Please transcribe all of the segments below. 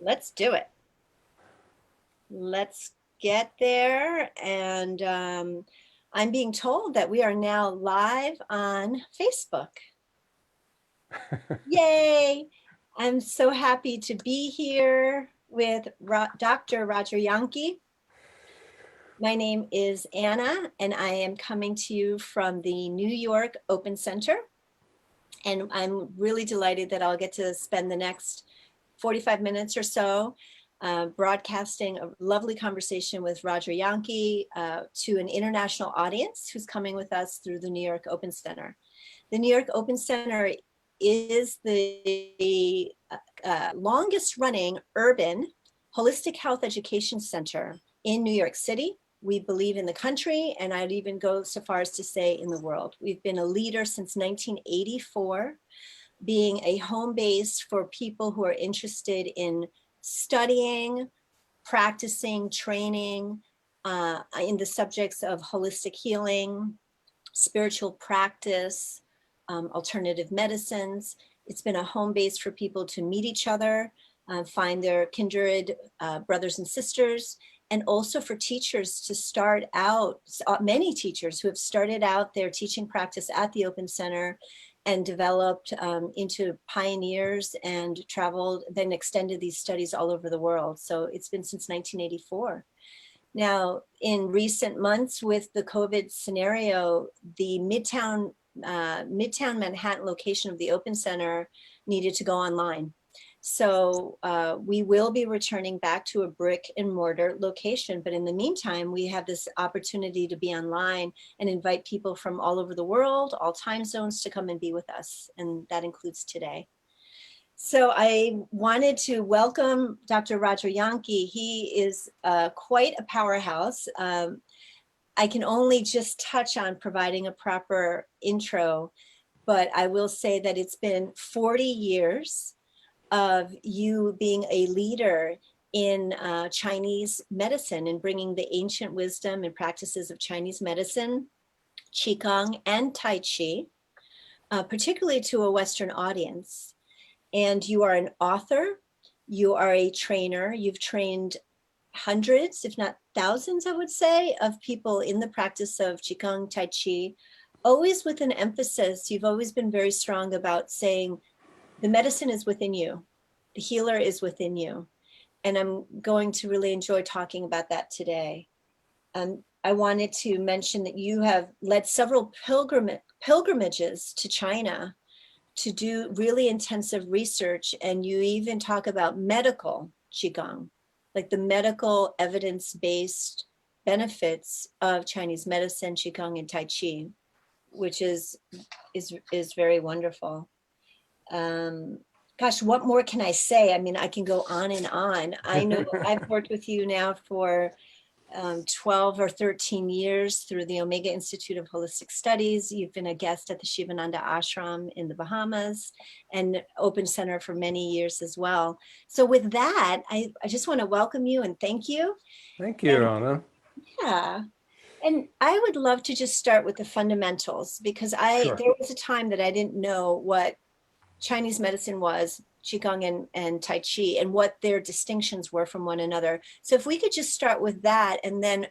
Let's do it. Let's get there. And I'm being told that we are now live on Facebook. Yay! I'm so happy to be here with Dr. Roger Jahnke. My name is Anna, and I am coming to you from the New York Open Center. And I'm really delighted that I'll get to spend the next 45 minutes or so broadcasting a lovely conversation with Roger Jahnke to an international audience who's coming with us through the New York Open Center. The New York Open Center is the longest running urban holistic health education center in New York City. We believe in the country, and I'd even go so far as to say in the world. We've been a leader since 1984, being a home base for people who are interested in studying, practicing, training in the subjects of holistic healing, spiritual practice, alternative medicines. It's been a home base for people to meet each other, find their kindred brothers and sisters, and also for teachers to start out, many teachers who have started out their teaching practice at the Open Center and developed into pioneers and traveled, then extended these studies all over the world. So it's been since 1984. Now, in recent months with the COVID scenario, the Midtown Manhattan location of the Open Center needed to go online. So we will be returning back to a brick and mortar location. But in the meantime, we have this opportunity to be online and invite people from all over the world, all time zones, to come and be with us. And that includes today. So I wanted to welcome Dr. Roger Jahnke. He is quite a powerhouse. I can only just touch on providing a proper intro, but I will say that it's been 40 years of you being a leader in Chinese medicine and bringing the ancient wisdom and practices of Chinese medicine, Qigong and Tai Chi, particularly to a Western audience. And you are an author, you are a trainer, you've trained hundreds, if not thousands, I would say, of people in the practice of Qigong, Tai Chi, always with an emphasis. You've always been very strong about saying the medicine is within you, the healer is within you. And I'm going to really enjoy talking about that today. I wanted to mention that you have led several pilgrimages to China to do really intensive research, and you even talk about medical Qigong, like the medical evidence-based benefits of Chinese medicine, Qigong, and Tai Chi, which is very wonderful. Gosh, what more can I say? I mean, I can go on and on. I know I've worked with you now for 12 or 13 years through the Omega Institute of Holistic Studies. You've been a guest at the Shivananda Ashram in the Bahamas and Open Center for many years as well. So with that, I just want to welcome you and thank you. Thank you, Anna. Yeah. And I would love to just start with the fundamentals, because Sure. there was a time that I didn't know what Chinese medicine was, Qigong and Tai Chi, and what their distinctions were from one another. So if we could just start with that, and then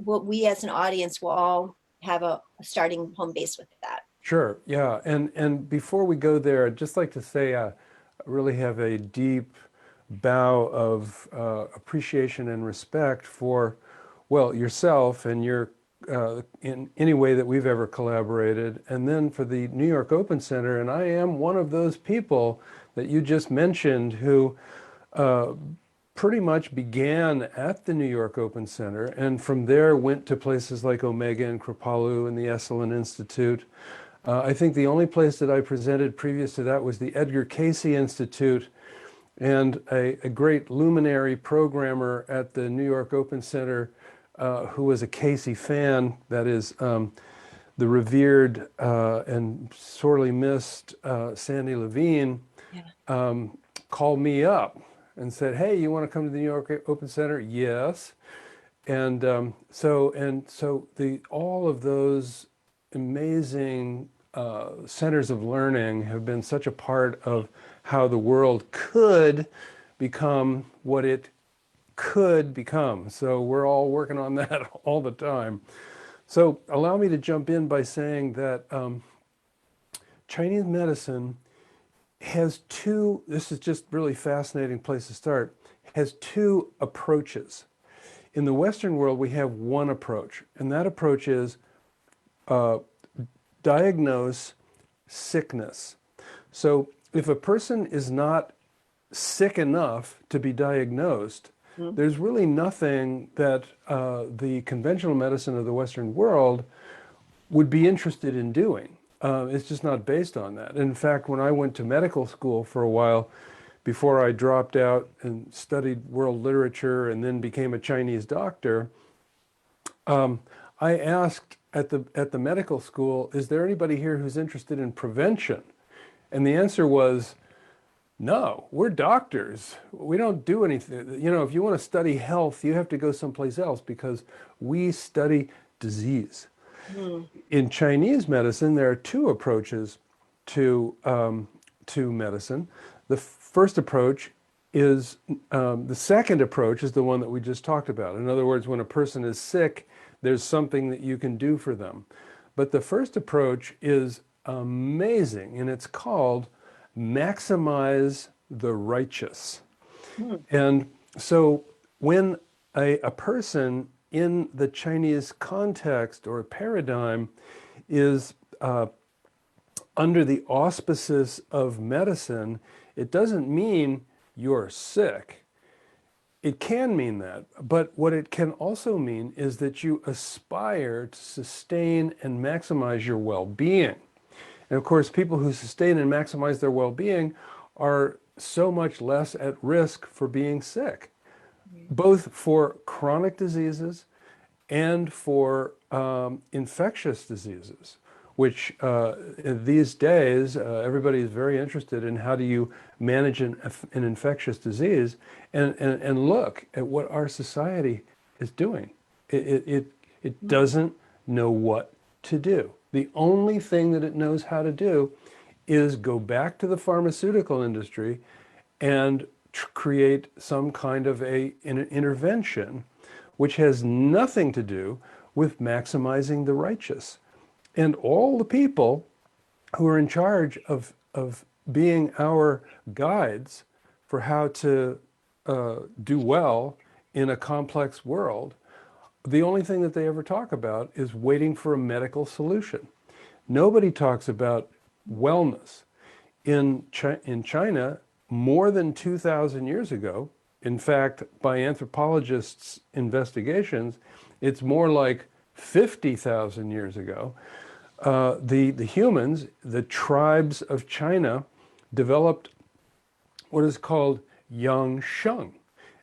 we as an audience will all have a starting home base with that. Sure. Yeah. And before we go there, I'd just like to say I really have a deep bow of appreciation and respect for, well, yourself and your in any way that we've ever collaborated, and then for the New York Open Center. And I am one of those people that you just mentioned who pretty much began at the New York Open Center, and from there went to places like Omega and Kripalu and the Esalen Institute. I think the only place that I presented previous to that was the Edgar Cayce Institute, and a great luminary programmer at the New York Open Center who was a Cayce fan, that is the revered and sorely missed Sandy Levine, called me up and said, "Hey, you want to come to the New York Open Center?" Yes. And so all of those amazing centers of learning have been such a part of how the world could become what it could become. So we're all working on that all the time. So allow me to jump in by saying that Chinese medicine has two, this is just really fascinating place to start, has two approaches. In the Western world, we have one approach, and that approach is diagnose sickness. So if a person is not sick enough to be diagnosed, there's really nothing that the conventional medicine of the Western world would be interested in doing. It's just not based on that. In fact, when I went to medical school for a while, before I dropped out and studied world literature and then became a Chinese doctor, I asked at the medical school, is there anybody here who's interested in prevention? And the answer was, no, we're doctors. We don't do anything. You know, if you want to study health, you have to go someplace else because we study disease. In Chinese medicine, there are two approaches to medicine. The first approach is, the second approach is the one that we just talked about. In other words, when a person is sick, there's something that you can do for them. But the first approach is amazing, and it's called maximize the righteous. And so when a person in the Chinese context or paradigm is under the auspices of medicine, it doesn't mean you're sick. It can mean that, but what it can also mean is that you aspire to sustain and maximize your well-being. And of course, people who sustain and maximize their well-being are so much less at risk for being sick, both for chronic diseases and for infectious diseases, which these days, everybody is very interested in how do you manage an infectious disease, and look at what our society is doing. It doesn't know what to do. The only thing that it knows how to do is go back to the pharmaceutical industry and create some kind of an intervention which has nothing to do with maximizing the righteous. And all the people who are in charge of being our guides for how to do well in a complex world, the only thing that they ever talk about is waiting for a medical solution. Nobody talks about wellness. In China, more than 2,000 years ago, in fact, by anthropologists' investigations, it's more like 50,000 years ago, the humans, the tribes of China, developed what is called yang sheng.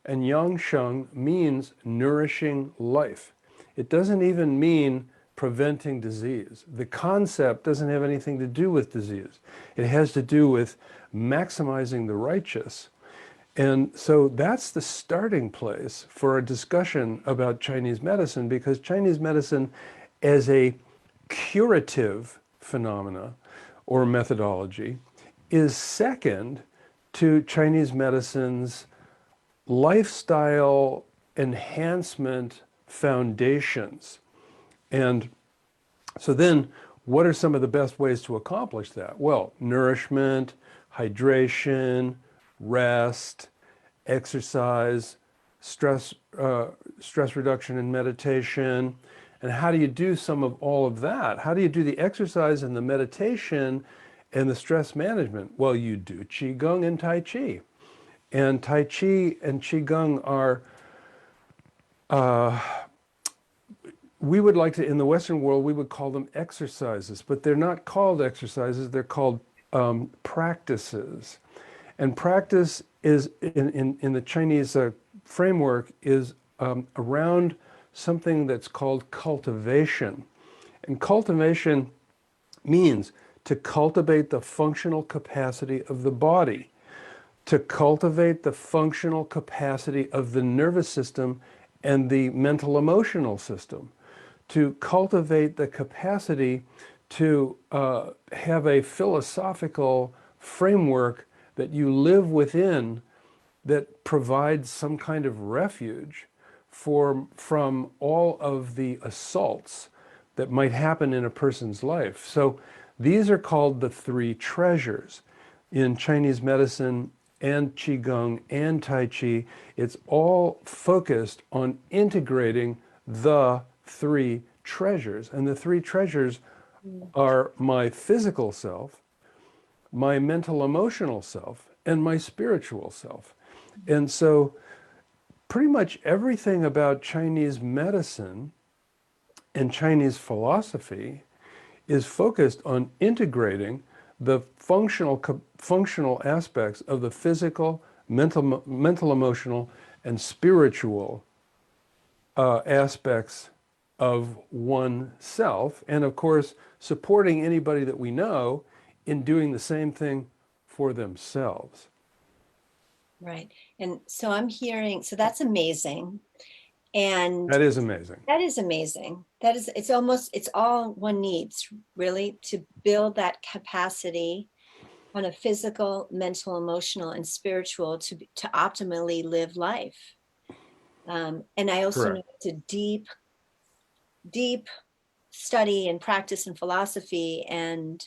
And yang sheng means nourishing life. It doesn't even mean preventing disease. The concept doesn't have anything to do with disease. It has to do with maximizing the righteous. And so that's the starting place for a discussion about Chinese medicine, because Chinese medicine as a curative phenomena or methodology is second to Chinese medicine's lifestyle enhancement foundations. And so then what are some of the best ways to accomplish that? Well, nourishment, hydration, rest, exercise, stress reduction and meditation. And how do you do some of all of that? How do you do the exercise and the meditation and the stress management? Well, you do Qigong and Tai Chi. And Tai Chi and Qigong are, we would like to, in the Western world, we would call them exercises, but they're not called exercises, they're called practices. And practice is, in the Chinese framework, is around something that's called cultivation. And cultivation means to cultivate the functional capacity of the body, to cultivate the functional capacity of the nervous system and the mental emotional system, to cultivate the capacity to have a philosophical framework that you live within that provides some kind of refuge from all of the assaults that might happen in a person's life. So these are called the three treasures. In Chinese medicine and Qigong and Tai Chi, it's all focused on integrating the three treasures. And the three treasures are my physical self, my mental emotional self, and my spiritual self. And so pretty much everything about Chinese medicine and Chinese philosophy is focused on integrating the functional aspects of the physical, mental, emotional, and spiritual aspects of oneself, and of course, supporting anybody that we know in doing the same thing for themselves. Right. And so I'm hearing, so that's amazing. And That is amazing. that is amazing. That is, it's all one needs really to build that capacity on a physical, mental, emotional, and spiritual to optimally live life. And I also know Correct. it's a deep, deep study and practice in philosophy. And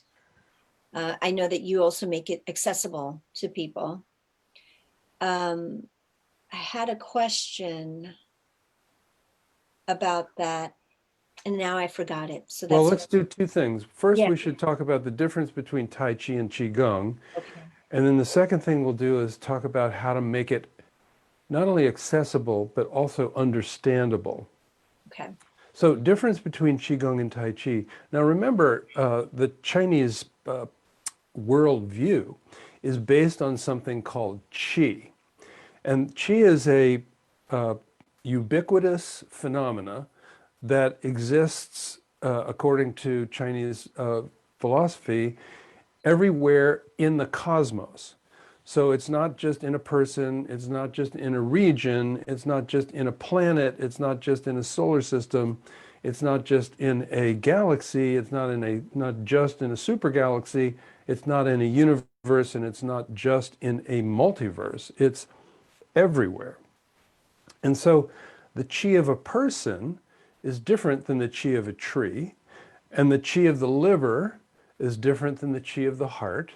I know that you also make it accessible to people. I had a question about that, and now I forgot it. So Well, that's let's do two things. First, yeah. we should talk about the difference between Tai Chi and Qigong. Okay. And then the second thing we'll do is talk about how to make it not only accessible, but also understandable. Okay. So, difference between Qigong and Tai Chi. Now, remember, the Chinese worldview is based on something called Qi. And Qi is a ubiquitous phenomena that exists, according to Chinese philosophy, everywhere in the cosmos. So it's not just in a person, it's not just in a region, it's not just in a planet, it's not just in a solar system, it's not just in a galaxy, it's not just in a super galaxy, it's not in a universe, and it's not just in a multiverse. It's everywhere. And so the chi of a person is different than the chi of a tree, and the chi of the liver is different than the chi of the heart.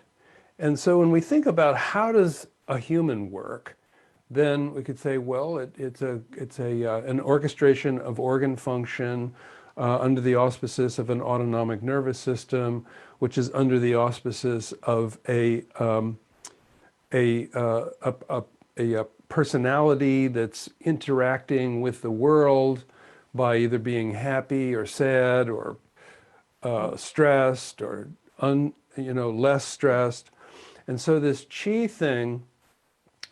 And so when we think about how does a human work, then we could say, well, it's an orchestration of organ function under the auspices of an autonomic nervous system, which is under the auspices of a, a personality that's interacting with the world by either being happy or sad or stressed or less stressed. And so this chi thing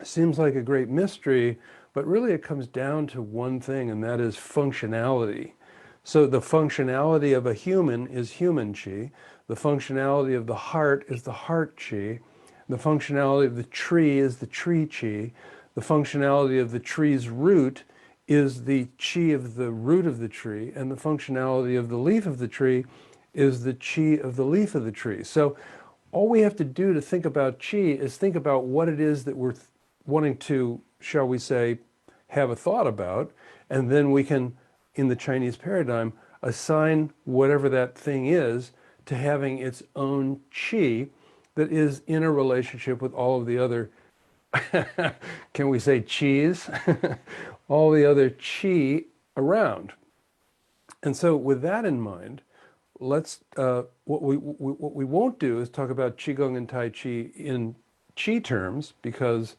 seems like a great mystery, but really it comes down to one thing, and that is functionality. So the functionality of a human is human chi. The functionality of the heart is the heart chi. The functionality of the tree is the tree chi. The functionality of the tree's root is the chi of the root of the tree. And the functionality of the leaf of the tree is the chi of the leaf of the tree. So all we have to do to think about chi is think about what it is that we're wanting to, shall we say, have a thought about, and then we can, in the Chinese paradigm, assign whatever that thing is to having its own chi that is in a relationship with all of the other, can we say cheese? All the other chi around. And so with that in mind, let's what we won't do is talk about Qigong and Tai Chi in Qi terms, because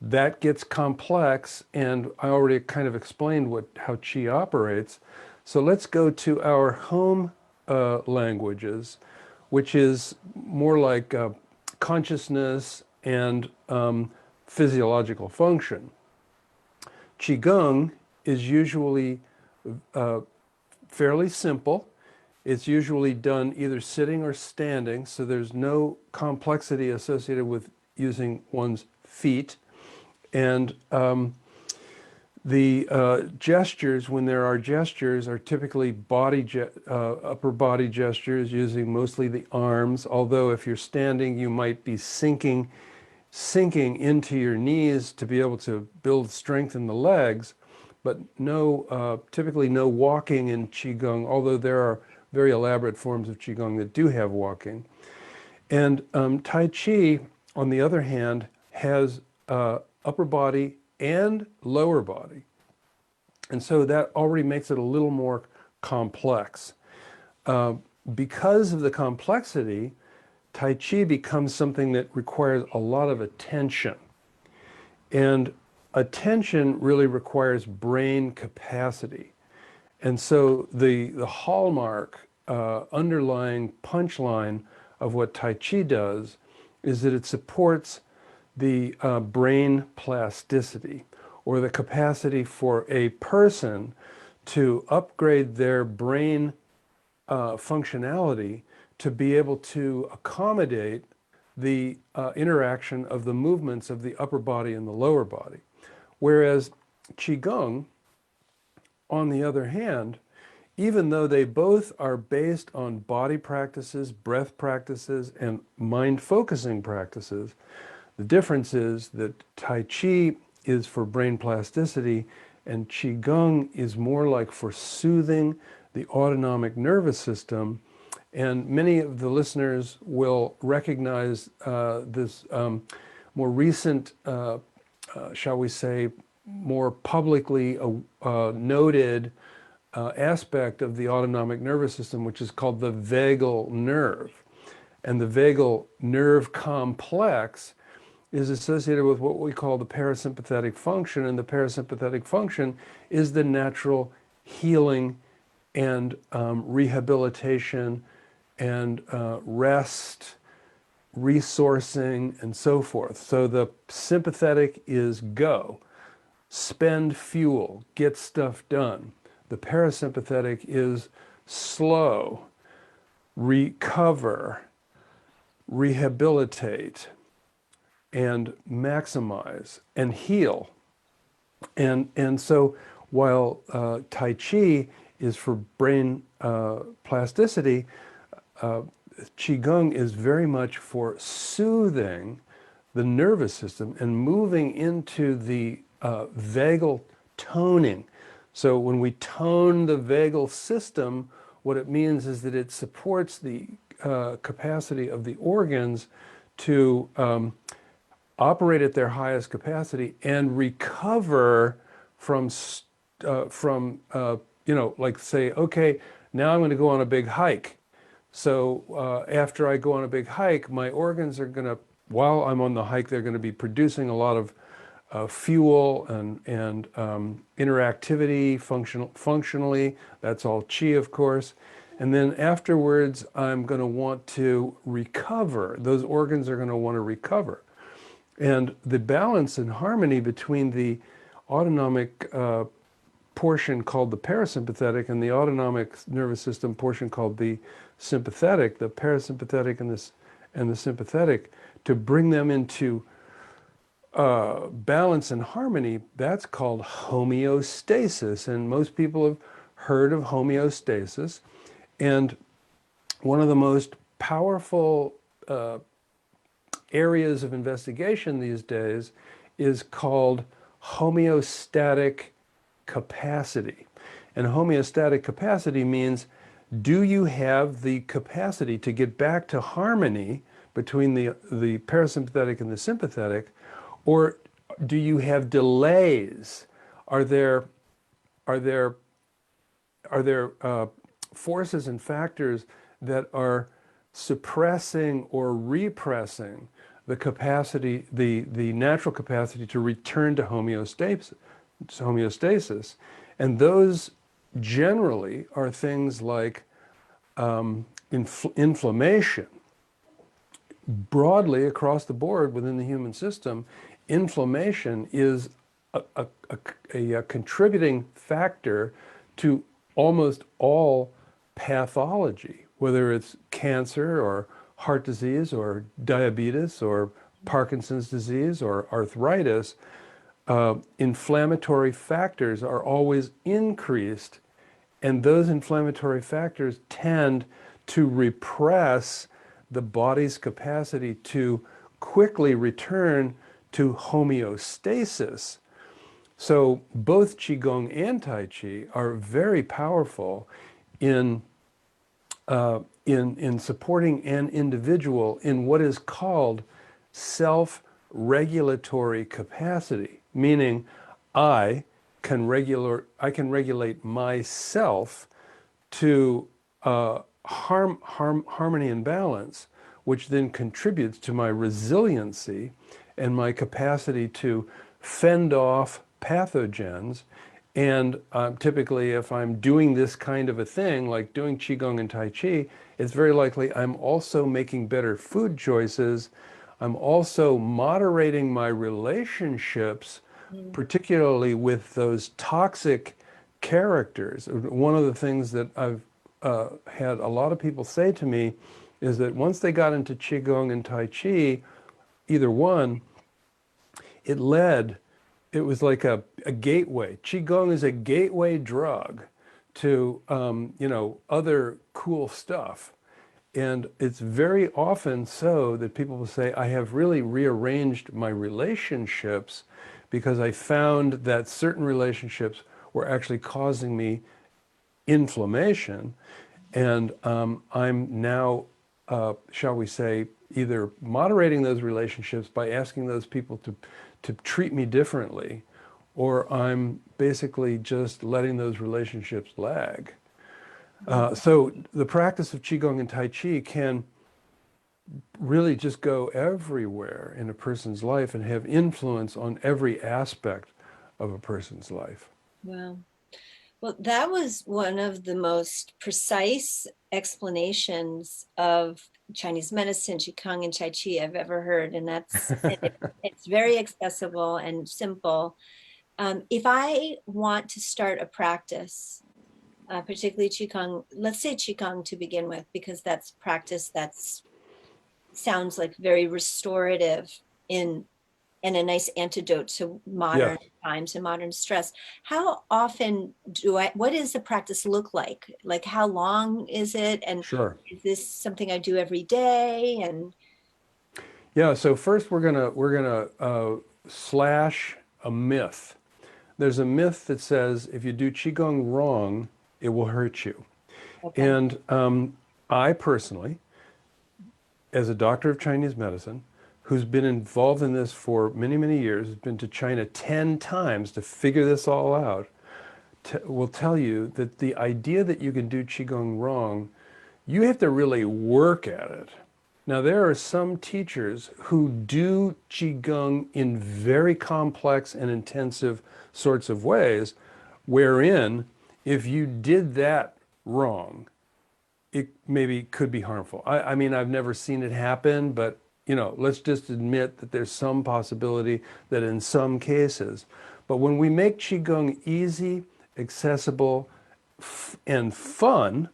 that gets complex, and I already kind of explained how Qi operates. So let's go to our home languages, which is more like consciousness and physiological function. Qigong is usually fairly simple. It's usually done either sitting or standing, so there's no complexity associated with using one's feet. And the gestures, when there are gestures, are typically upper body gestures using mostly the arms, although if you're standing, you might be sinking sinking into your knees to be able to build strength in the legs, but typically no walking in Qigong, although there are very elaborate forms of Qigong that do have walking. And Tai Chi, on the other hand, has upper body and lower body. And so that already makes it a little more complex. Because of the complexity, Tai Chi becomes something that requires a lot of attention. And attention really requires brain capacity. And so the hallmark underlying punchline of what Tai Chi does is that it supports the brain plasticity, or the capacity for a person to upgrade their brain functionality to be able to accommodate the interaction of the movements of the upper body and the lower body. Whereas Qigong, on the other hand, even though they both are based on body practices, breath practices, and mind focusing practices, the difference is that Tai Chi is for brain plasticity and Qigong is more like for soothing the autonomic nervous system. And many of the listeners will recognize this more recent, shall we say, more publicly noted aspect of the autonomic nervous system, which is called the vagal nerve. And the vagal nerve complex is associated with what we call the parasympathetic function. And the parasympathetic function is the natural healing and rehabilitation and rest, resourcing, and so forth. So the sympathetic is go, spend fuel, get stuff done. The parasympathetic is slow, recover, rehabilitate, and maximize and heal. And so while Tai Chi is for brain plasticity, Qigong is very much for soothing the nervous system and moving into the vagal toning. So when we tone the vagal system, what it means is that it supports the capacity of the organs to operate at their highest capacity and recover from like say, okay, now I'm going to go on a big hike. So after I go on a big hike, my organs are going to, while I'm on the hike, they're going to be producing a lot of fuel and interactivity functionally. That's all Qi, of course. And then afterwards, I'm going to want to recover. Those organs are going to want to recover. And the balance and harmony between the autonomic portion called the parasympathetic and the autonomic nervous system portion called the sympathetic, the parasympathetic and the sympathetic, to bring them into balance and harmony, that's called homeostasis. And most people have heard of homeostasis. And one of the most powerful areas of investigation these days is called homeostatic capacity. And homeostatic capacity means, do you have the capacity to get back to harmony between the parasympathetic and the sympathetic, or do you have delays? Are there forces and factors that are suppressing or repressing the capacity, the natural capacity to return to homeostasis? And those generally are things like inflammation. Broadly across the board within the human system, inflammation is a contributing factor to almost all pathology, whether it's cancer or heart disease or diabetes or Parkinson's disease or arthritis. Inflammatory factors are always increased, and those inflammatory factors tend to repress the body's capacity to quickly return to homeostasis. So both Qigong and Tai Chi are very powerful in in supporting an individual in what is called self-regulatory capacity, meaning I I can regulate myself to harmony and balance, which then contributes to my resiliency and my capacity to fend off pathogens. And typically, if I'm doing this kind of a thing, like doing Qigong and Tai Chi, it's very likely I'm also making better food choices. I'm also moderating my relationships, particularly with those toxic characters. One of the things that I've had a lot of people say to me is that once they got into Qigong and Tai Chi, either one, it led, it was like a gateway. Qigong is a gateway drug to, you know, other cool stuff. And it's very often so that people will say, I have really rearranged my relationships because I found that certain relationships were actually causing me inflammation. And I'm now, shall we say, either moderating those relationships by asking those people to treat me differently, or I'm basically just letting those relationships lag. So the practice of Qigong and Tai Chi can really just go everywhere in a person's life and have influence on every aspect of a person's life. Wow. Well, that was one of the most precise explanations of Chinese medicine, Qigong and Tai Chi I've ever heard. And it's very accessible and simple. If I want to start a practice, particularly Qigong, let's say Qigong to begin with, because that's practice that's sounds like very restorative in and a nice antidote to Yeah, modern times and modern stress. How often what does the practice look like? Like how long is it? And sure. is this something I do every day? And Yeah, so first we're gonna slash a myth. There's a myth that says if you do Qigong wrong, it will hurt you. okay, And I personally, as a doctor of Chinese medicine, who's been involved in this for many, many years, has been to China 10 times to figure this all out, will tell you that the idea that you can do Qigong wrong, you have to really work at it. Now, there are some teachers who do Qigong in very complex and intensive sorts of ways, wherein if you did that wrong, it maybe could be harmful. I mean, I've never seen it happen, but you know, let's just admit that there's some possibility that in some cases. But when we make Qigong easy, accessible, and fun,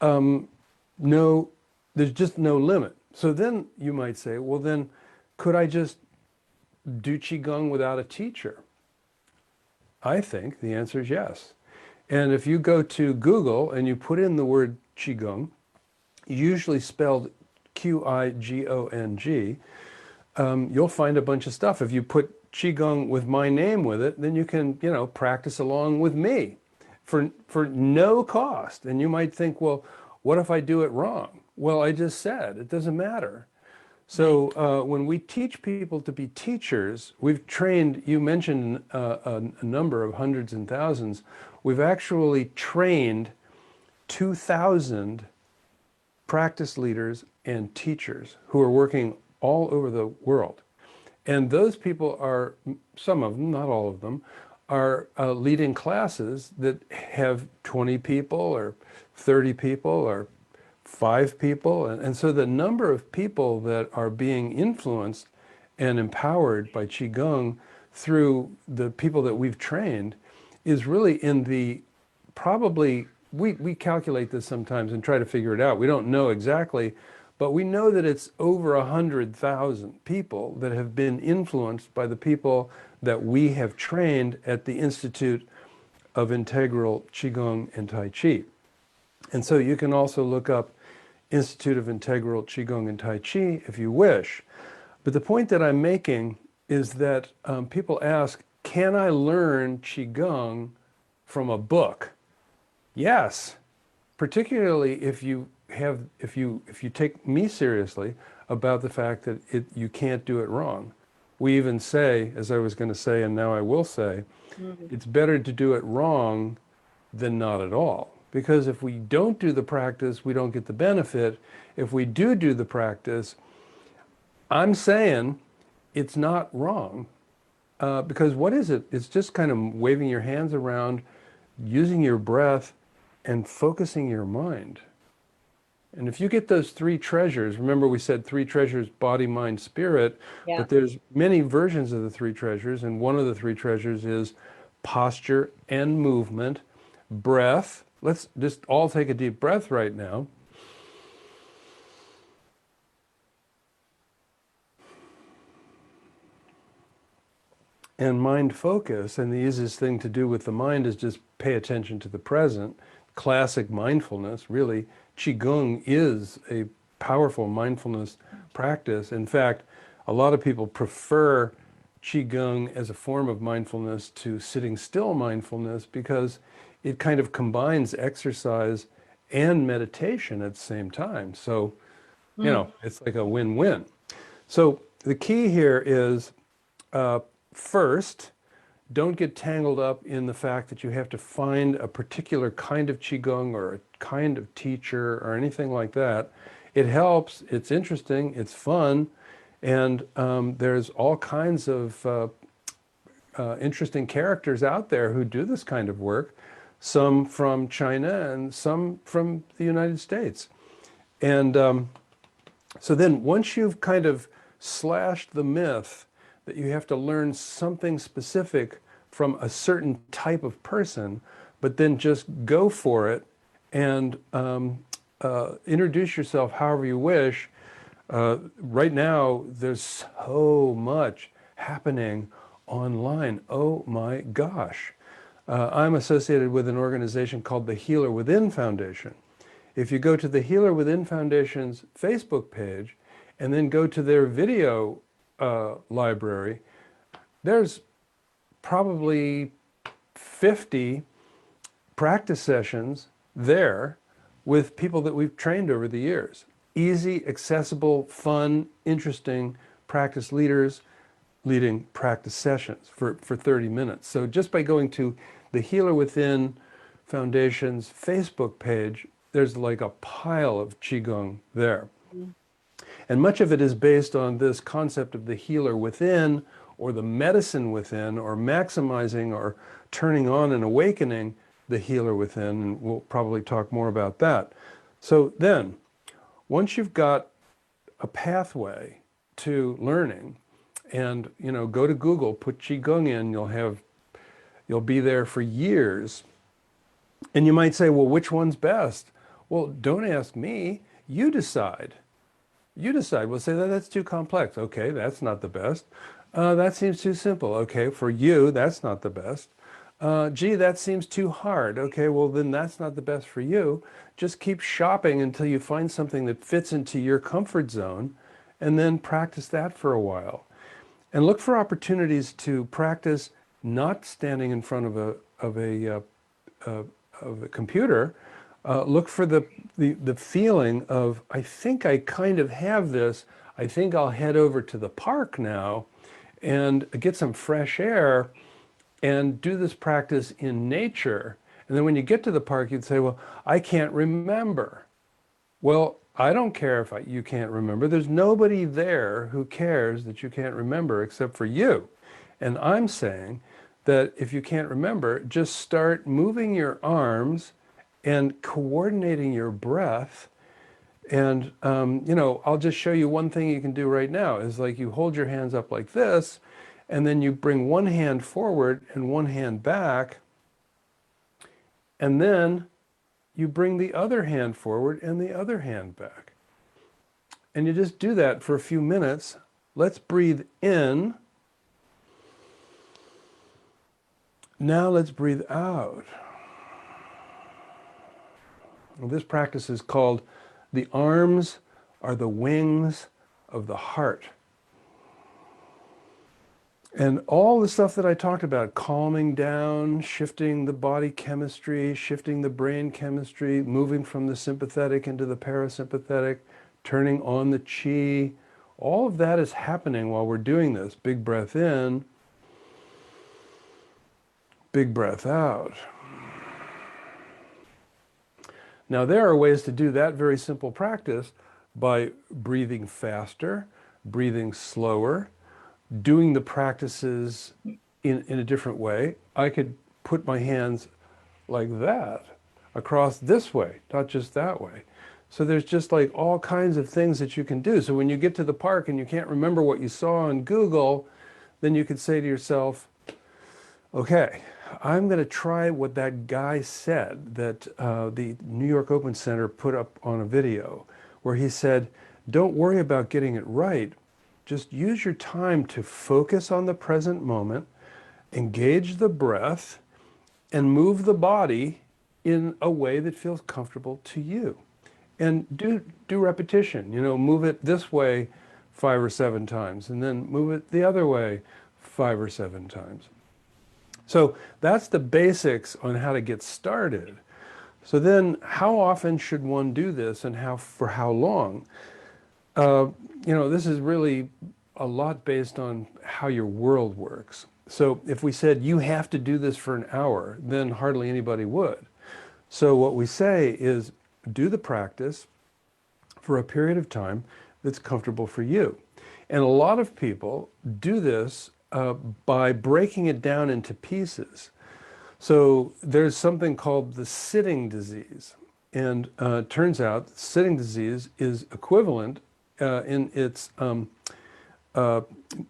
no, there's just no limit. So then you might say, well, then could I just do Qigong without a teacher? I think the answer is yes. And if you go to Google and you put in the word Qigong, usually spelled Qigong, you'll find a bunch of stuff. If you put Qigong with my name with it, then you can, you know, practice along with me for no cost. And you might think, well, what if I do it wrong? Well, I just said, it doesn't matter. So when we teach people to be teachers, we've trained, you mentioned a number of hundreds and thousands. We've actually trained 2,000 practice leaders and teachers who are working all over the world. And those people are, some of them, not all of them, are leading classes that have 20 people or 30 people or 5 people. And so the number of people that are being influenced and empowered by Qigong through the people that we've trained is really in the probably, we calculate this sometimes and try to figure it out. We don't know exactly, but we know that it's over 100,000 people that have been influenced by the people that we have trained at the Institute of Integral Qigong and Tai Chi. And so you can also look up Institute of Integral Qigong and Tai Chi if you wish. But the point that I'm making is that people ask, can I learn Qigong from a book? Yes, particularly if you take me seriously about the fact that you can't do it wrong. We even say, as I was going to say, and now I will say, Mhm. it's better to do it wrong than not at all. Because if we don't do the practice, we don't get the benefit. If we do the practice, I'm saying it's not wrong. Because what is it? It's just kind of waving your hands around, using your breath, and focusing your mind. And if you get those three treasures, remember we said three treasures, body, mind, spirit, Yeah. but there's many versions of the three treasures, and one of the three treasures is posture and movement, breath. Let's just all take a deep breath right now. And mind focus, and the easiest thing to do with the mind is just pay attention to the present. Classic mindfulness, really. Qigong is a powerful mindfulness practice. In fact, a lot of people prefer Qigong as a form of mindfulness to sitting still mindfulness because it kind of combines exercise and meditation at the same time. So, Mm. it's like a win-win. So the key here is uh, first, don't get tangled up in the fact that you have to find a particular kind of Qigong or a kind of teacher or anything like that. It helps, it's interesting, it's fun, and there's all kinds of interesting characters out there who do this kind of work, some from China and some from the United States. And so then once you've kind of slashed the myth that you have to learn something specific from a certain type of person, but then just go for it and introduce yourself however you wish. Right now, there's so much happening online. Oh my gosh. I'm associated with an organization called the Healer Within Foundation. If you go to the Healer Within Foundation's Facebook page and then go to their video library, there's probably 50 practice sessions there with people that we've trained over the years. Easy, accessible, fun, interesting practice leaders leading practice sessions for 30 minutes. So just by going to the Healer Within Foundation's Facebook page, there's like a pile of Qigong there. Mm. And much of it is based on this concept of the healer within, or the medicine within, or maximizing or turning on and awakening the healer within. And we'll probably talk more about that. So then, once you've got a pathway to learning, and go to Google, put Qigong in, you'll be there for years. And you might say, well, which one's best? Well, don't ask me. You decide. You decide. We'll say that's too complex. Okay, that's not the best. That seems too simple. Okay, for you, that's not the best. Gee, that seems too hard. Okay, well, then that's not the best for you. Just keep shopping until you find something that fits into your comfort zone, and then practice that for a while. And look for opportunities to practice not standing in front of a computer. Look for the feeling of, I think I kind of have this. I think I'll head over to the park now and get some fresh air and do this practice in nature. And then when you get to the park, you'd say, well, I can't remember. Well, I don't care if you can't remember. There's nobody there who cares that you can't remember except for you. And I'm saying that if you can't remember, just start moving your arms and coordinating your breath. And, I'll just show you one thing you can do right now is like you hold your hands up like this, and then you bring one hand forward and one hand back, and then you bring the other hand forward and the other hand back. And you just do that for a few minutes. Let's breathe in. Now let's breathe out. Well, this practice is called the arms are the wings of the heart. And all the stuff that I talked about, calming down, shifting the body chemistry, shifting the brain chemistry, moving from the sympathetic into the parasympathetic, turning on the chi, all of that is happening while we're doing this. Big breath in, big breath out. Now, there are ways to do that very simple practice by breathing faster, breathing slower, doing the practices in a different way. I could put my hands like that across this way, not just that way. So there's just like all kinds of things that you can do. So when you get to the park and you can't remember what you saw on Google, then you could say to yourself, okay, I'm going to try what that guy said that the New York Open Center put up on a video, where he said, don't worry about getting it right. Just use your time to focus on the present moment, engage the breath, and move the body in a way that feels comfortable to you. And do repetition, move it this way 5 or 7 times, and then move it the other way 5 or 7 times. So that's the basics on how to get started. So then how often should one do this, and for how long? This is really a lot based on how your world works. So if we said you have to do this for an hour, then hardly anybody would. So what we say is do the practice for a period of time that's comfortable for you. And a lot of people do this by breaking it down into pieces. So there's something called the sitting disease. And it turns out sitting disease is equivalent in its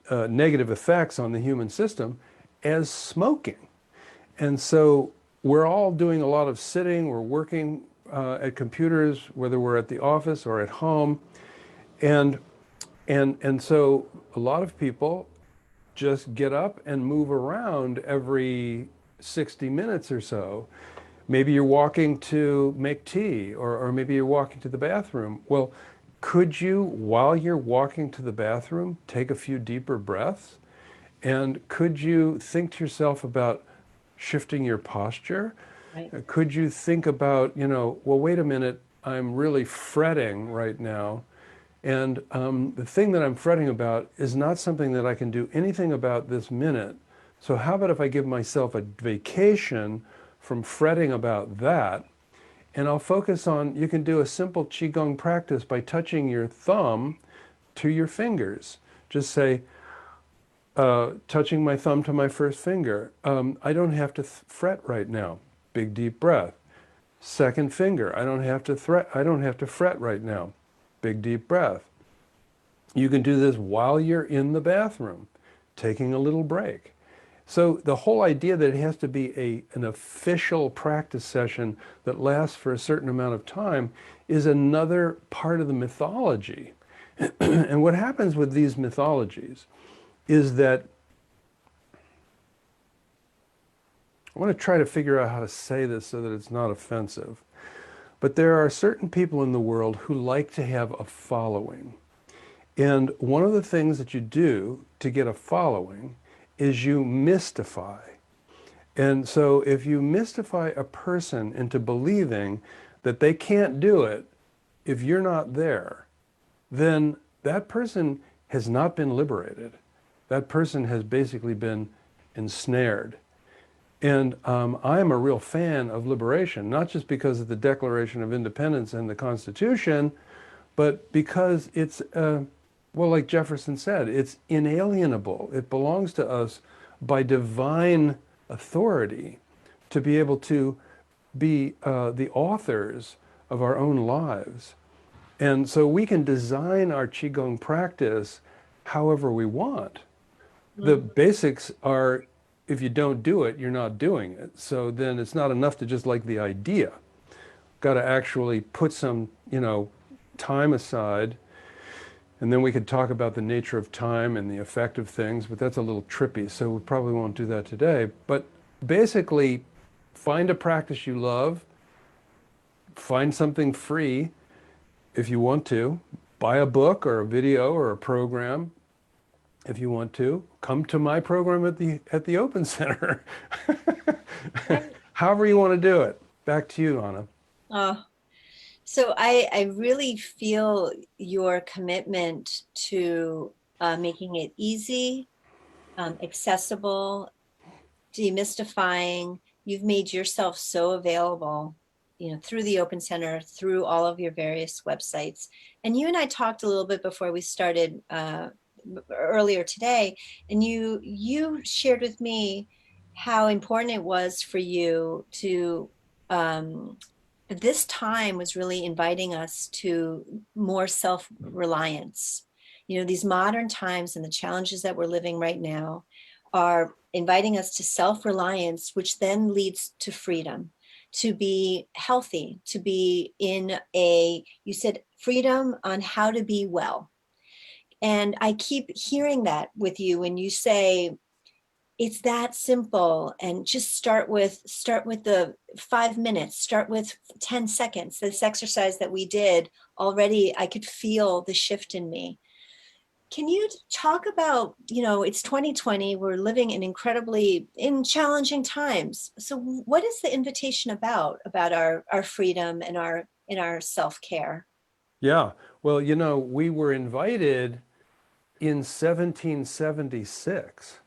negative effects on the human system as smoking. And so we're all doing a lot of sitting, we're working at computers, whether we're at the office or at home. And so a lot of people just get up and move around every 60 minutes or so. Maybe you're walking to make tea, or maybe you're walking to the bathroom. Well, could you, while you're walking to the bathroom, take a few deeper breaths? And could you think to yourself about shifting your posture? Right. Could you think about, well, wait a minute, I'm really fretting right now. And the thing that I'm fretting about is not something that I can do anything about this minute. So how about if I give myself a vacation from fretting about that, and I'll focus on, you can do a simple Qigong practice by touching your thumb to your fingers. Just say, touching my thumb to my first finger. I don't have to fret right now. Big deep breath. Second finger. I don't have to fret right now. Big deep breath. You can do this while you're in the bathroom, taking a little break. So the whole idea that it has to be an official practice session that lasts for a certain amount of time is another part of the mythology. And what happens with these mythologies is that, I want to try to figure out how to say this so that it's not offensive, but there are certain people in the world who like to have a following. And one of the things that you do to get a following is you mystify. And so if you mystify a person into believing that they can't do it if you're not there, then that person has not been liberated. That person has basically been ensnared. And I'm a real fan of liberation, not just because of the Declaration of Independence and the Constitution, but because it's, well, like Jefferson said, it's inalienable. It belongs to us by divine authority to be able to be the authors of our own lives. And so we can design our Qigong practice however we want. The basics are, if you don't do it, you're not doing it. So then it's not enough to just like the idea. Got to actually put some, time aside. And then we could talk about the nature of time and the effect of things, but that's a little trippy, so we probably won't do that today. But basically, find a practice you love, find something free if you want to, buy a book or a video or a program, if you want to, come to my program at the Open Center. Right. However you want to do it. Back to you, Anna. Oh, so I really feel your commitment to making it easy, accessible, demystifying. You've made yourself so available, through the Open Center, through all of your various websites. And you and I talked a little bit before we started earlier today, and you shared with me how important it was for you to this time was really inviting us to more self-reliance. These modern times and the challenges that we're living right now are inviting us to self-reliance, which then leads to freedom, to be healthy, to be in you said freedom on how to be well. And I keep hearing that with you when you say it's that simple, and just start with the 5 minutes, start with 10 seconds. This exercise that we did already, I could feel the shift in me. Can you talk about, it's 2020, we're living in challenging times. So what is the invitation about our freedom and our self-care? Yeah. Well, we were invited in 1776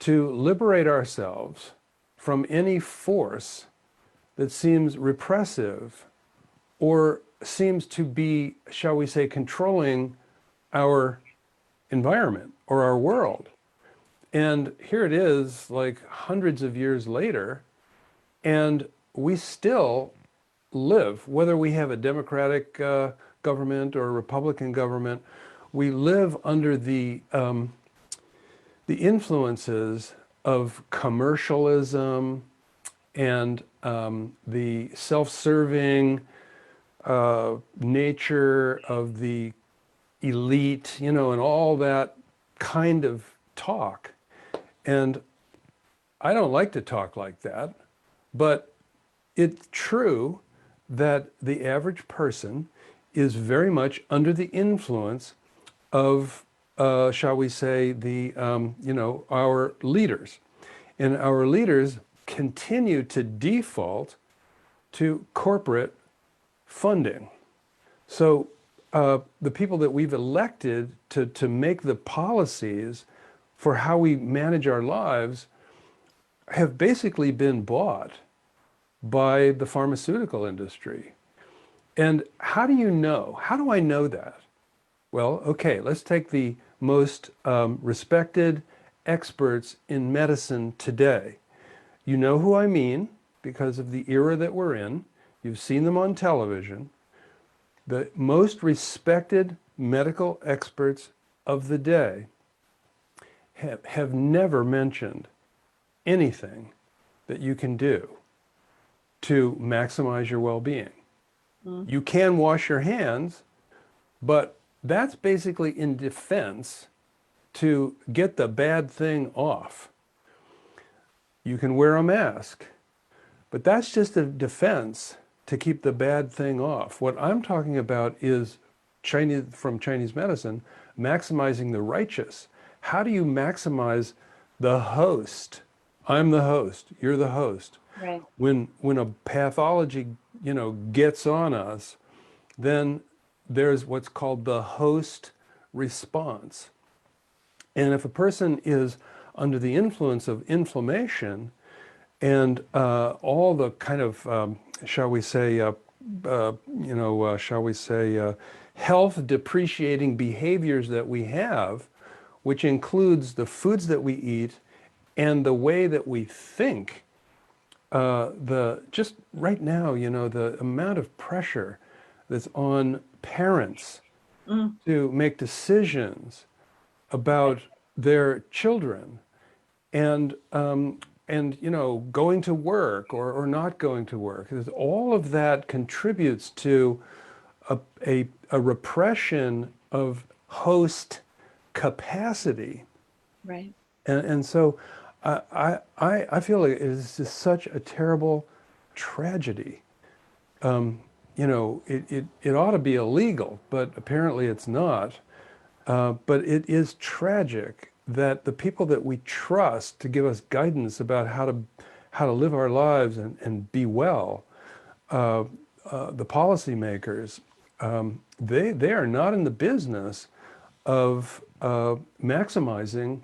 to liberate ourselves from any force that seems repressive or seems to be, shall we say, controlling our environment or our world. And here it is, like hundreds of years later, and we still live, whether we have a democratic government or a Republican government, we live under the influences of commercialism and the self-serving nature of the elite, and all that kind of talk. And I don't like to talk like that, but it's true that the average person is very much under the influence of, shall we say, our leaders. And our leaders continue to default to corporate funding. So the people that we've elected to make the policies for how we manage our lives have basically been bought by the pharmaceutical industry. And how do you know? How do I know that? Well, okay, let's take the most respected experts in medicine today. You know who I mean because of the era that we're in. You've seen them on television. The most respected medical experts of the day have never mentioned anything that you can do to maximize your well-being. Mm. You can wash your hands, but that's basically in defense to get the bad thing off. You can wear a mask, but that's just a defense to keep the bad thing off. What I'm talking about is from Chinese medicine, maximizing the righteous. How do you maximize the host? I'm the host, you're the host. Right. When a pathology, gets on us, then there's what's called the host response. And if a person is under the influence of inflammation and all the kind of, shall we say, health depreciating behaviors that we have, which includes the foods that we eat and the way that we think, just right now, the amount of pressure that's on parents Mm. to make decisions about their children and going to work or not going to work. All of that contributes to a repression of host capacity. Right. And so I feel like it is just such a terrible tragedy. It ought to be illegal, but apparently it's not. But it is tragic that the people that we trust to give us guidance about how to live our lives and be well, the policymakers, they are not in the business of maximizing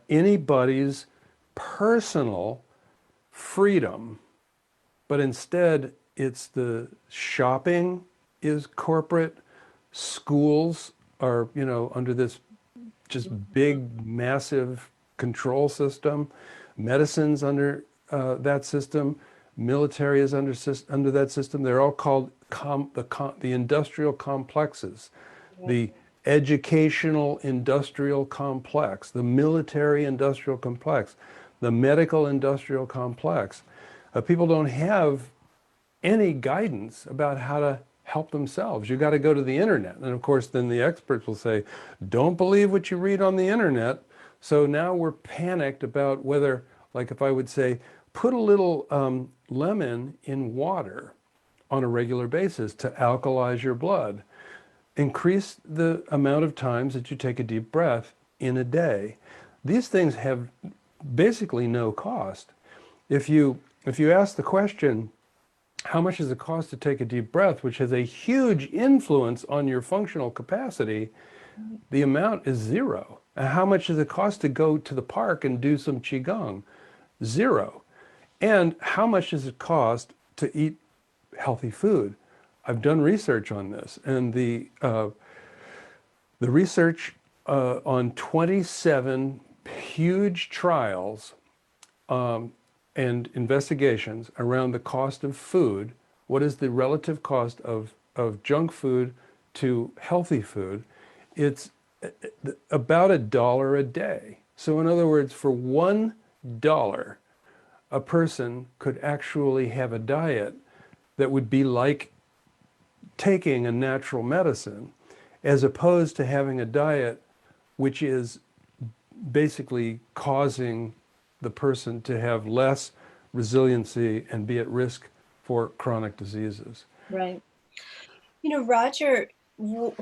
anybody's personal freedom, but instead it's the shopping is corporate, schools are, under this just big, massive control system, medicine's under that system, military is under that system. They're all called the industrial complexes, the educational industrial complex, the military industrial complex, the medical industrial complex. People don't have any guidance about how to help themselves. You got to go to the internet. And of course, then the experts will say, don't believe what you read on the internet. So now we're panicked about whether, like if I would say, put a little lemon in water on a regular basis to alkalize your blood. Increase the amount of times that you take a deep breath in a day. These things have basically no cost. If you ask the question, how much does it cost to take a deep breath, which has a huge influence on your functional capacity, the amount is zero. And how much does it cost to go to the park and do some Qigong? Zero. And how much does it cost to eat healthy food? I've done research on this, and the research on 27 huge trials and investigations around the cost of food, what is the relative cost of junk food to healthy food, it's about $1 a day. So in other words, for $1, a person could actually have a diet that would be like taking a natural medicine, as opposed to having a diet which is basically causing the person to have less resiliency and be at risk for chronic diseases. Right. Roger,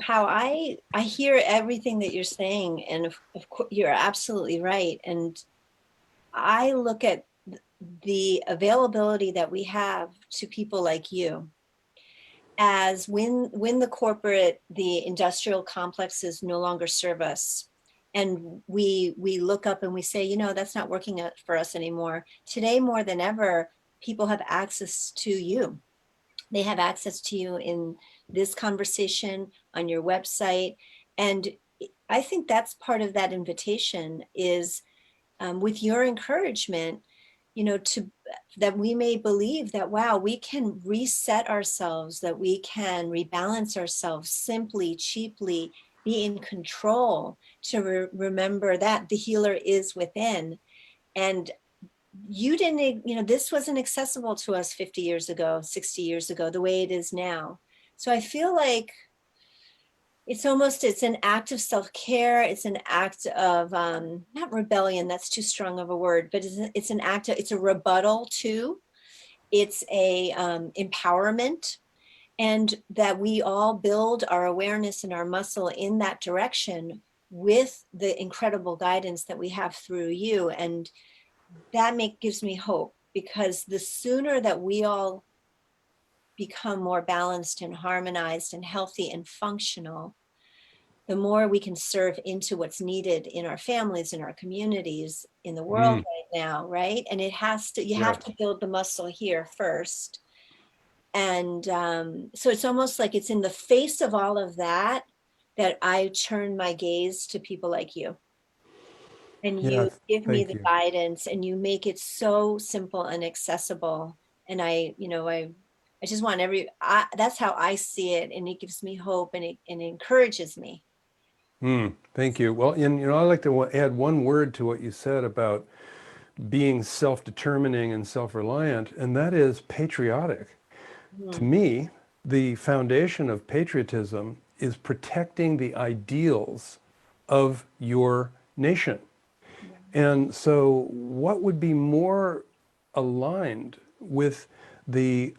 how I hear everything that you're saying, and of course you're absolutely right. And I look at the availability that we have to people like you as when the industrial complexes no longer serve us, and we look up and we say, that's not working for us anymore. Today, more than ever, people have access to you. They have access to you in this conversation, on your website. And I think that's part of that invitation is, with your encouragement, to that we may believe that, wow, we can reset ourselves, that we can rebalance ourselves simply, cheaply, be in control, to remember that the healer is within. And you didn't, this wasn't accessible to us 50 years ago, 60 years ago, the way it is now. So I feel like it's an act of self-care. It's an act of, not rebellion, that's too strong of a word, but it's a rebuttal to, it's a empowerment, and that we all build our awareness and our muscle in that direction with the incredible guidance that we have through you. And that gives me hope, because the sooner that we all become more balanced and harmonized and healthy and functional, the more we can serve into what's needed in our families, in our communities, in the world right now, right? And you have to build the muscle here first. And so it's almost like it's in the face of all of that I turn my gaze to people like you. And you Yes, give me thank the you. guidance, and you make it so simple and accessible. And I just want that's how I see it. And it gives me hope, and it encourages me. Thank you. Well, and I'd like to add one word to what you said about being self-determining and self-reliant, and that is patriotic. To Mm. me, the foundation of patriotism is protecting the ideals of your nation. And so, what would be more aligned with the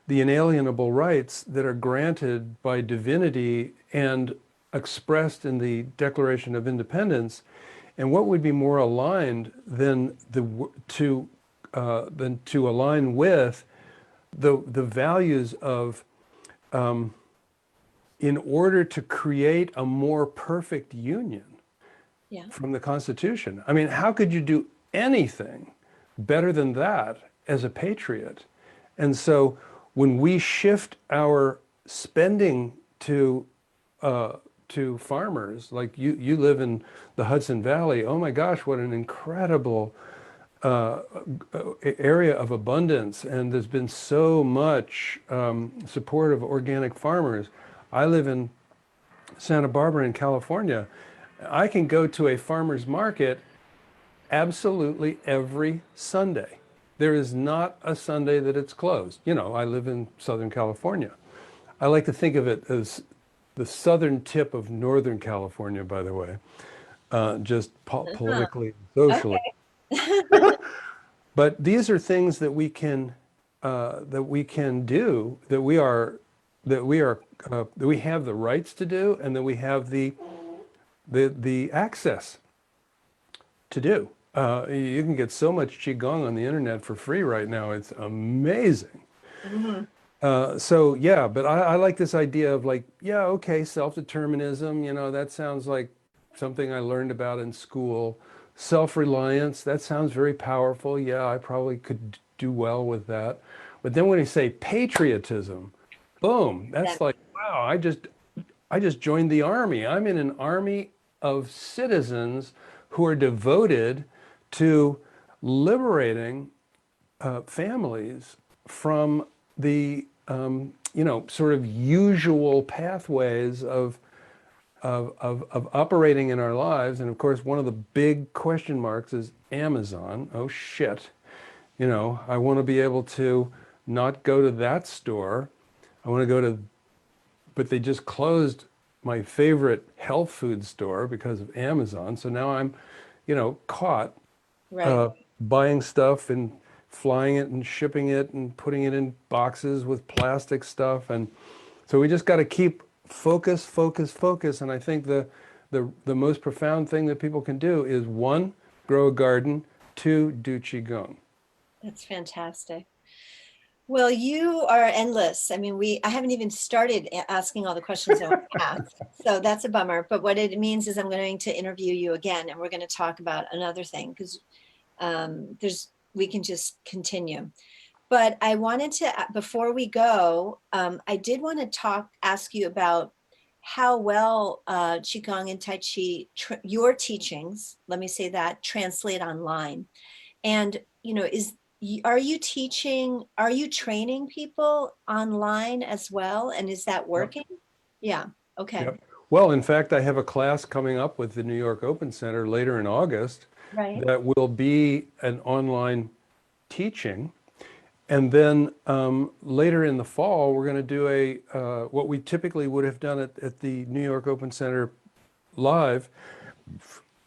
inalienable rights that are granted by divinity and expressed in the Declaration of Independence. And what would be more aligned than to align with the values of, in order to create a more perfect union Yeah. from the Constitution. I mean, how could you do anything better than that as a patriot? And so when we shift our spending to farmers, like you live in the Hudson Valley, oh my gosh, what an incredible area of abundance, and there's been so much support of organic farmers. I live in Santa Barbara in California. I can go to a farmer's market absolutely every Sunday. There is not a Sunday that it's closed. You know, I live in Southern California. I like to think of it as the southern tip of Northern California, by the way, just Uh-huh. politically and socially. Okay. But these are things that we can do, that we have the rights to do, and that we have the access to do. You can get so much Qigong on the internet for free right now. It's amazing. Mhm. So yeah, but I like this idea of like, yeah, okay, self-determinism, you know, that sounds like something I learned about in school. Self-reliance, that sounds very powerful. Yeah, I probably could do well with that. But then when you say patriotism, boom, Yeah. that's like, wow, I just joined the army. I'm in an army of citizens who are devoted to liberating families from the sort of usual pathways of operating in our lives. And of course, one of the big question marks is Amazon. Oh shit. You know, I want to be able to not go to that store. I want to go to, but they just closed my favorite health food store because of Amazon. So now I'm, caught Right. buying stuff and flying it and shipping it and putting it in boxes with plastic stuff. And so we just got to keep focus, focus, focus. And I think the most profound thing that people can do is, one, grow a garden, two, do Qigong. That's fantastic. Well, you are endless. I mean, I haven't even started asking all the questions I want to ask. So that's a bummer. But what it means is I'm going to interview you again, and we're going to talk about another thing because we can just continue. But I wanted to, before we go, I did want to ask you about how well Qigong and Tai Chi, your teachings, let me say that, translate online. And, are you training people online as well? And is that Yep. working? Yeah. Okay. Yep. Well, in fact, I have a class coming up with the New York Open Center later in August Right. that will be an online teaching. And then later in the fall, we're going to do what we typically would have done at the New York Open Center live.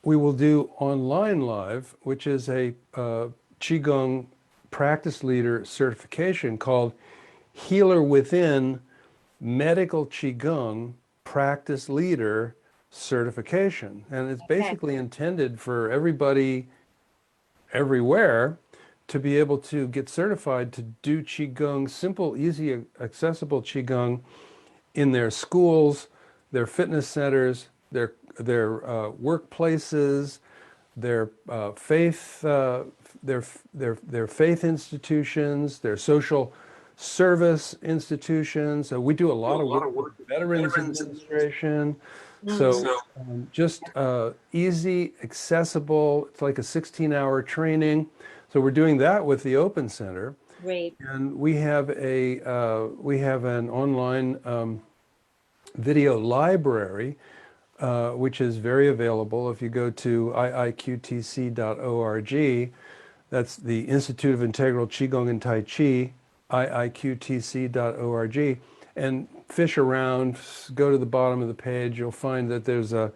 We will do online live, which is a Qigong practice leader certification called Healer Within Medical Qigong Practice Leader Certification. And it's Okay. basically intended for everybody everywhere to be able to get certified to do Qigong, simple, easy, accessible Qigong in their schools, their fitness centers, their workplaces, their faith institutions, their social service institutions. We do a lot of work with Veterans Administration. Mm, So just easy, accessible. It's like a 16-hour training. So we're doing that with the Open Center, great. and we have an online video library, which is very available. If you go to iiqtc.org, that's the Institute of Integral Qigong and Tai Chi, iiqtc.org, and fish around, go to the bottom of the page, you'll find that there's a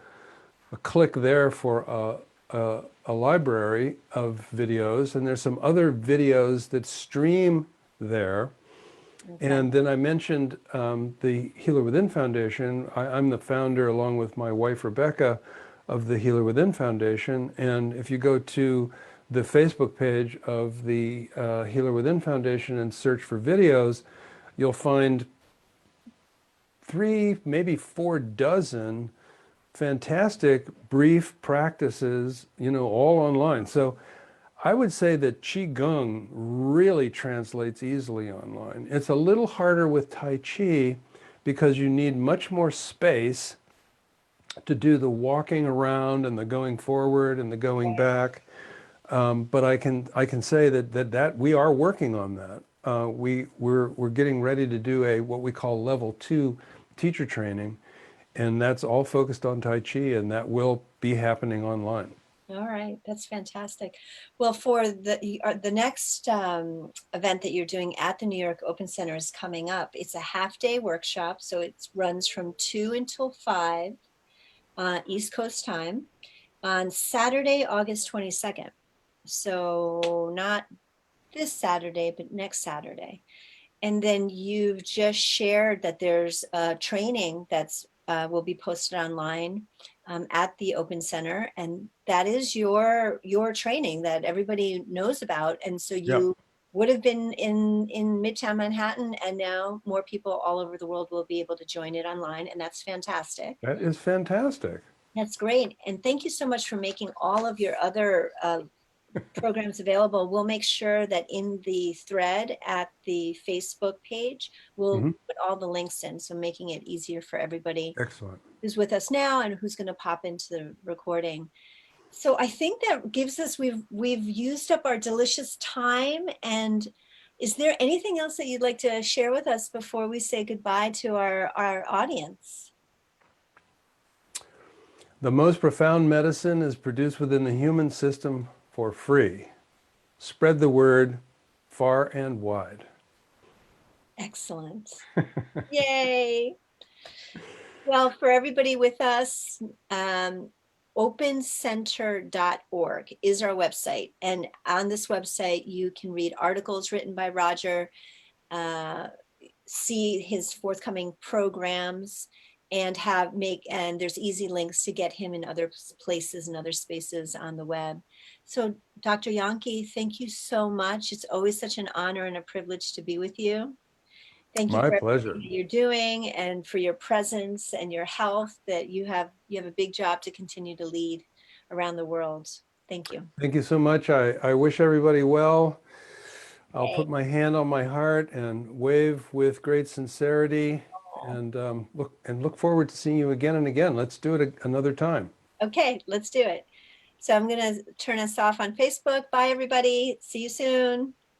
click there for a library of videos, and there's some other videos that stream there. Okay. And then I mentioned the Healer Within Foundation. I'm the founder, along with my wife, Rebecca, of the Healer Within Foundation. And if you go to the Facebook page of the Healer Within Foundation and search for videos, you'll find 3, maybe 4 dozen fantastic brief practices, all online. So I would say that Qigong really translates easily online. It's a little harder with Tai Chi because you need much more space to do the walking around and the going forward and the going back. But I can say that we are working on that. We're getting ready to do what we call level 2 teacher training, and that's all focused on Tai Chi, and that will be happening online. All right, that's fantastic. Well, for the next event that you're doing at the New York Open Center is coming up. It's a half-day workshop, so it runs from 2 until 5 East Coast time on Saturday, August 22nd. So not this Saturday, but next Saturday. And then you've just shared that there's a training that's will be posted online at the Open Center, and that is your training that everybody knows about. And so Yep, you would have been in Midtown Manhattan, and now more people all over the world will be able to join it online, and that's fantastic. that is fantastic. That's great. And thank you so much for making all of your other programs available. We'll make sure that in the thread at the Facebook page, we'll Hmm. put all the links in. So making it easier for everybody Excellent. who's with us now and who's going to pop into the recording. So I think that gives us, we've used up our delicious time. And is there anything else that you'd like to share with us before we say goodbye to our audience? The most profound medicine is produced within the human system for free. Spread the word far and wide. Excellent. Yay. Well, for everybody with us, opencenter.org is our website. And on this website, you can read articles written by Roger, see his forthcoming programs, and there's easy links to get him in other places and other spaces on the web. So Dr. Jahnke, thank you so much. It's always such an honor and a privilege to be with you. Thank you My for pleasure. everything that you're doing and for your presence and your health, that you have a big job to continue to lead around the world. Thank you. Thank you so much. I wish everybody well. I'll Yay. put my hand on my heart and wave with great sincerity, and look forward to seeing you again and again. Let's do it another time. Okay, let's do it. So I'm going to turn us off on Facebook. Bye, everybody. See you soon.